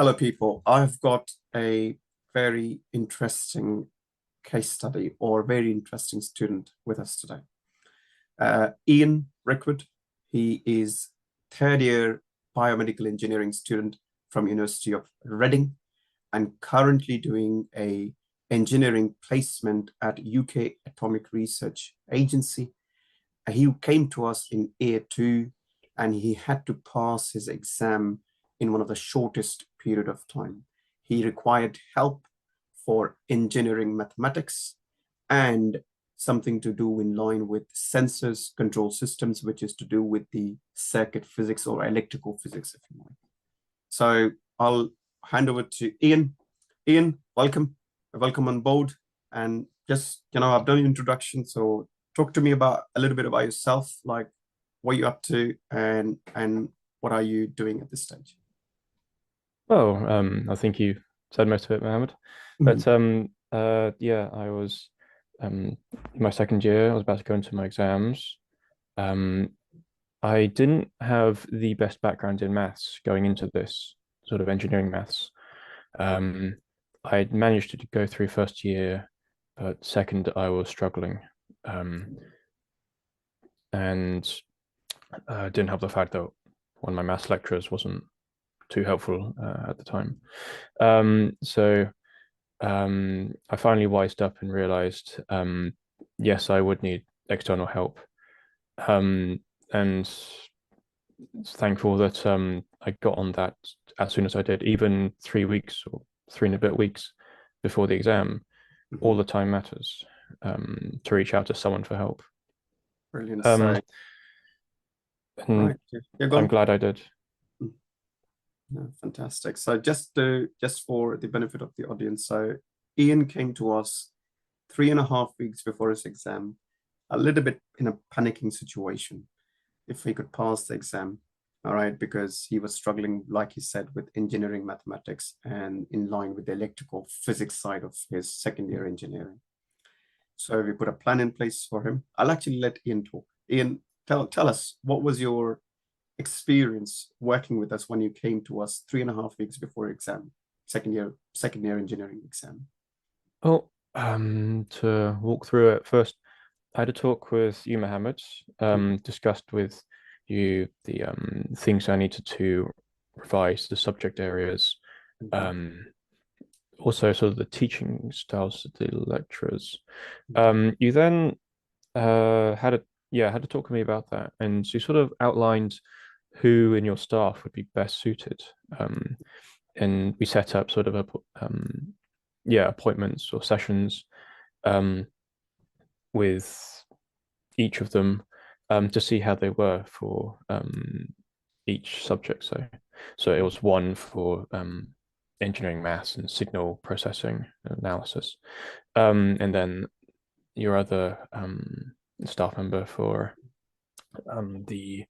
Hello, people. I've got a very interesting case study or very interesting student with us today. Ian Rickwood. He is third year biomedical engineering student from University of Reading and currently doing a engineering placement at UK Atomic Research Agency. He came to us in year 2 and he had to pass his exam in one of the shortest period of time. He required help for engineering mathematics and something to do in line with sensors, control systems, which is to do with the circuit physics or electrical physics, if you like. So I'll hand over to Ian. Ian, welcome. Welcome on board. And just, I've done an introduction, so talk to me about a little bit about yourself, like what you're up to and what are you doing at this stage? I think you said most of it, Mohammed. But yeah, I was in my second year. I was about to go into my exams. Um, I didn't have the best background in maths going into this sort of engineering maths. I managed to go through first year, but second I was struggling, and didn't have the fact that one of my maths lecturers wasn't too helpful at the time. I finally wised up and realized, yes, I would need external help. And it's thankful that I got on that as soon as I did, even 3 weeks or 3 and a bit weeks before the exam. All the time matters, to reach out to someone for help. Brilliant. And right. I'm glad I did. Fantastic. So just for the benefit of the audience, so Ian came to us 3.5 weeks before his exam, a little bit in a panicking situation, if he could pass the exam, all right, because he was struggling, like he said, with engineering mathematics and in line with the electrical physics side of his second year engineering. So we put a plan in place for him. I'll actually let Ian talk. Ian, tell us, what was your experience working with us when you came to us 3.5 weeks before exam, second year engineering exam? Well, to walk through it first, I had a talk with you, Mohammed, discussed with you the things I needed to revise, the subject areas, also sort of the teaching styles of the lecturers. You then had to talk to me about that, and you sort of outlined who in your staff would be best suited. And we set up sort of appointments or sessions with each of them, to see how they were for each subject. So it was one for engineering maths and signal processing analysis, and then your other staff member for the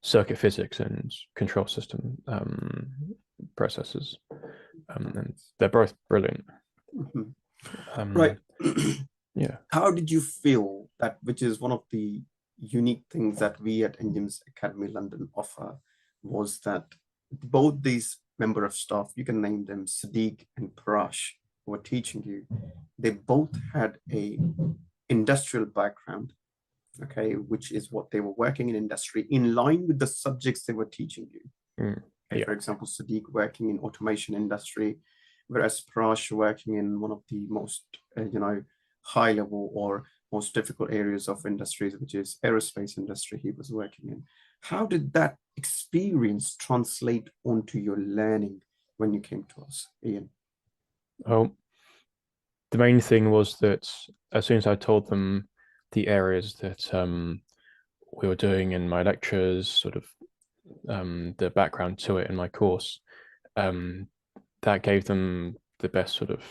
circuit physics and control system processes, and they're both brilliant. Right. Yeah. How did you feel that, which is one of the unique things that we at EngIMS Academy London offer, was that both these member of staff, you can name them Sadiq and Parash, who were teaching you, they both had a industrial background, okay, which is what they were working in industry in line with the subjects they were teaching you. For example, Sadiq working in automation industry, whereas Parash working in one of the most, high level or most difficult areas of industries, which is aerospace industry he was working in. How did that experience translate onto your learning when you came to us, Ian? Well, the main thing was that as soon as I told them the areas that we were doing in my lectures, sort of the background to it in my course, that gave them the best sort of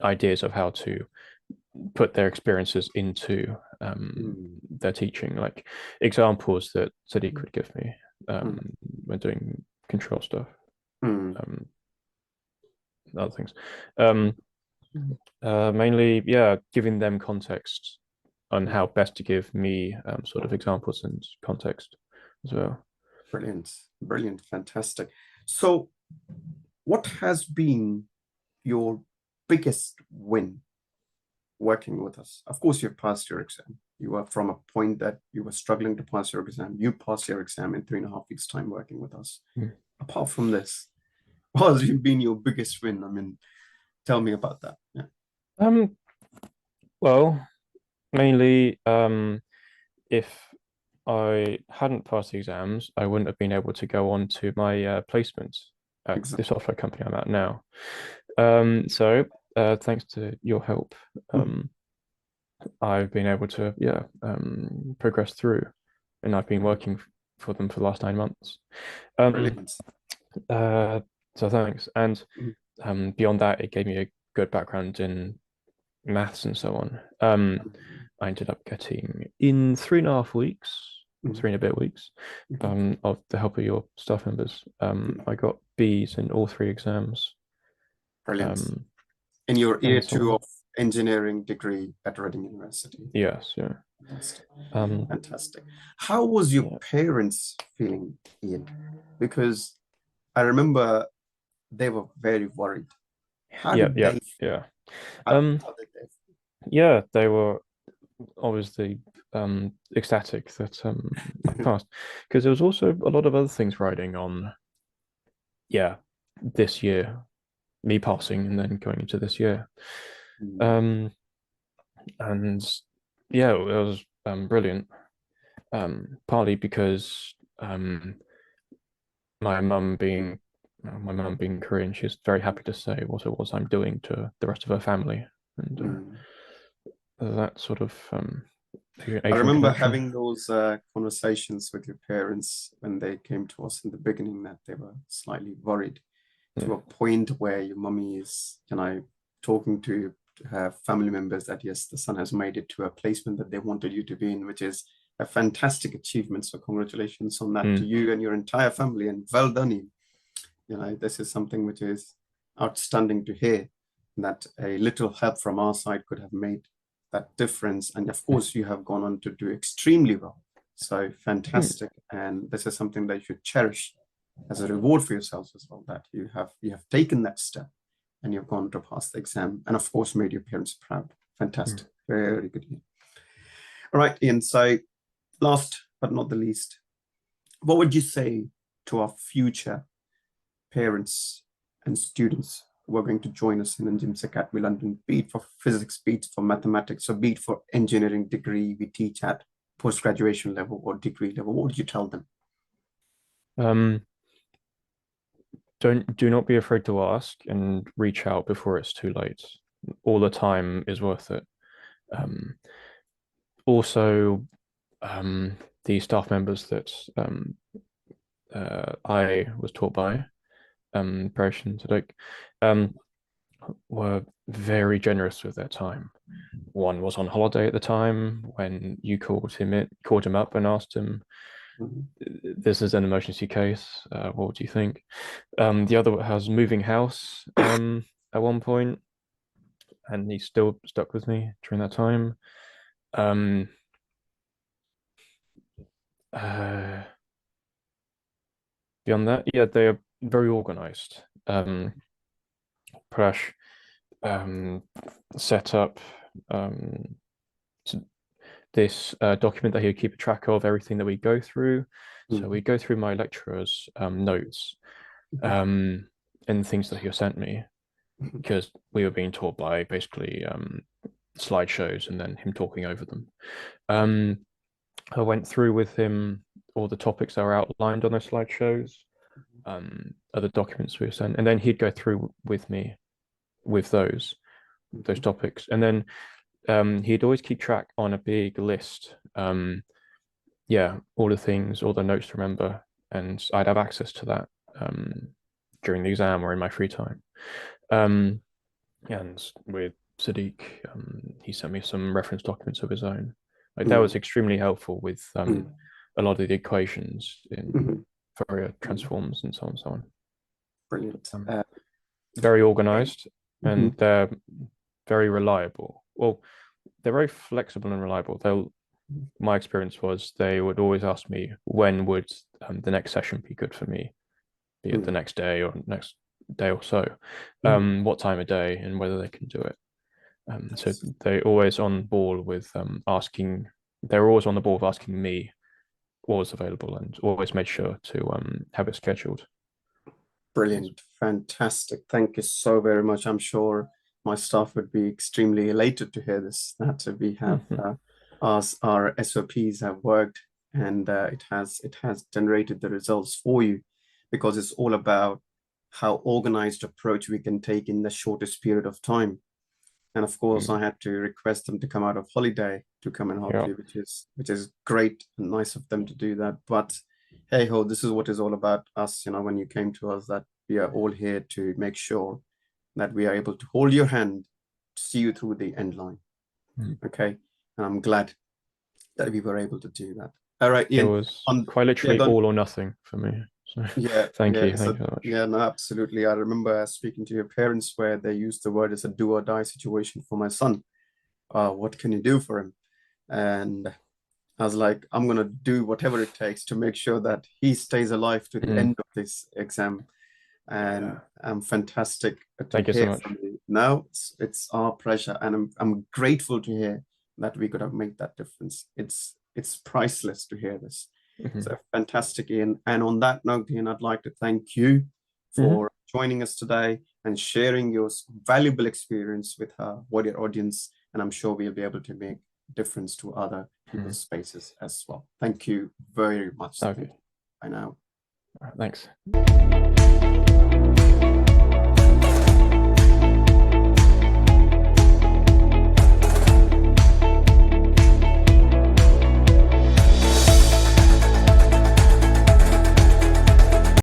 ideas of how to put their experiences into their teaching, like examples that Sadiq could give me when doing control stuff, other things. Mainly, giving them context on how best to give me sort of examples and context as well. Brilliant, fantastic. So what has been your biggest win working with us? Of course, you've passed your exam. You were from a point that you were struggling to pass your exam. You passed your exam in 3.5 weeks' time working with us. Mm. Apart from this, what has been your biggest win? I mean, tell me about that. Yeah. Um, well, mainly, if I hadn't passed the exams, I wouldn't have been able to go on to my placement at the Exactly. software company I'm at now. So thanks to your help, Mhm. I've been able to, yeah, progress through, and I've been Brilliant. working for them for the last 9 months. Um, Brilliant. uh, so thanks. And Mhm. beyond that, it gave me a good background in maths and so on. I ended up getting in 3.5 weeks, or Mhm. 3 and a bit weeks, Mhm. of the help of your staff members. Mhm. I got B's in all three exams, Brilliant. um, In your year and so two on. of engineering degree at Reading University. Yes, yeah. Fantastic. Um, Fantastic. How was your yeah, parents feeling, Ian? Because I remember they were very worried. How yeah, did yeah, they yeah. how, Um, how did they yeah, they were obviously ecstatic that I feel? passed, because there was also a lot of other things riding on, yeah, this year, me passing and then going into this year. Mm, Um, and yeah, it was brilliant. Partly because my mum being my mum being Korean, she's very happy to say what it was I'm doing to the rest of her family, and mm. that sort of I Asian remember connection. having those conversations with your parents when they came to us in the beginning that they were slightly worried Yeah. to a point where your mummy is, talking to her family members that yes, the son has made it to a placement that they wanted you to be in, which is a fantastic achievement. So congratulations on that to Mm, you and your entire family, and well done, you. This is something which is outstanding to hear, that a little help from our side could have made that difference. And of course, you have gone on to do extremely well. So mm, fantastic. And this is something that you should cherish as a reward for yourselves as well, that you have taken that step and you've gone to pass the exam, and of course made your parents proud. mm. Fantastic. Very good. All right, Ian. So last but not the least, what would you say to our future parents and students who are going to join us in EngIMS Academy London, be it for physics, be it for mathematics, or be it for engineering degree we teach at post-graduation level or degree level? What would you tell them? Um, do not be afraid to ask and reach out before it's too late. All the time is worth it. Um, Also, the staff members that I was taught by, Parisian Sadiq, um, were very generous with their time. One was on holiday at the time when you called him up and asked him, Mhm. "This is an emergency case. What do you think?" The other has moving house at one point, and he still stuck with me during that time. Um, uh, Beyond that, yeah, they are very organized. Prash um, set up um, this document that he'll keep a track of everything that we go through. So we Mhm. go through my lecturer's notes, Mhm. um, and things that he sent me, Mhm. because we were being taught by basically slideshows and then him talking over them. Um, I went through with him all the topics that are outlined on those slideshows, other documents we were sent, and then he'd go through with me with those Mhm. topics, and then he'd always keep track on a big list. Yeah, all the things, all the notes to remember, and I'd have access to that during the exam or in my free time. Um, and with Sadiq, he sent me some reference documents of his own. Like, that was Mhm. extremely helpful with Mhm. a lot of the equations in Mhm. Fourier Mhm. transforms and so on and so on. Brilliant. Very organized, and Mhm. they're very reliable. Well, they're very flexible and reliable. My experience was they would always ask me when would the next session be good for me, be it the next day or next day or so, what time of day and whether they can do it. So they're always on board with asking. They're always on the ball of asking me what was available, and always made sure to have it scheduled. Brilliant, fantastic. Thank you so very much. I'm sure my staff would be extremely elated to hear this, that we have our SOPs have worked, and it has generated the results for you, because it's all about how organized approach we can take in the shortest period of time. And of course, I had to request them to come out of holiday to come and help you, which is great and nice of them to do that. But hey ho, this is what is all about us, when you came to us, that we are all here to make sure that we are able to hold your hand, see you through the end line. Okay. And I'm glad that we were able to do that. All right, Ian. It was quite literally all or nothing for me. So thank you so much. Yeah, no, absolutely. I remember speaking to your parents where they used the word as a do or die situation for my son. What can you do for him? And I was like, I'm going to do whatever it takes to make sure that he stays alive to the end of this exam. And I'm fantastic to Thank you so much. from you. No, it's our pleasure. And I'm grateful to hear that we could have made that difference. It's priceless to hear this. So fantastic, Ian. And on that note, Ian, I'd like to thank you for joining us today and sharing your valuable experience with our wider audience. And I'm sure we'll be able to make a difference to other people's spaces as well. Thank you very much. Okay. Bye now. Thanks.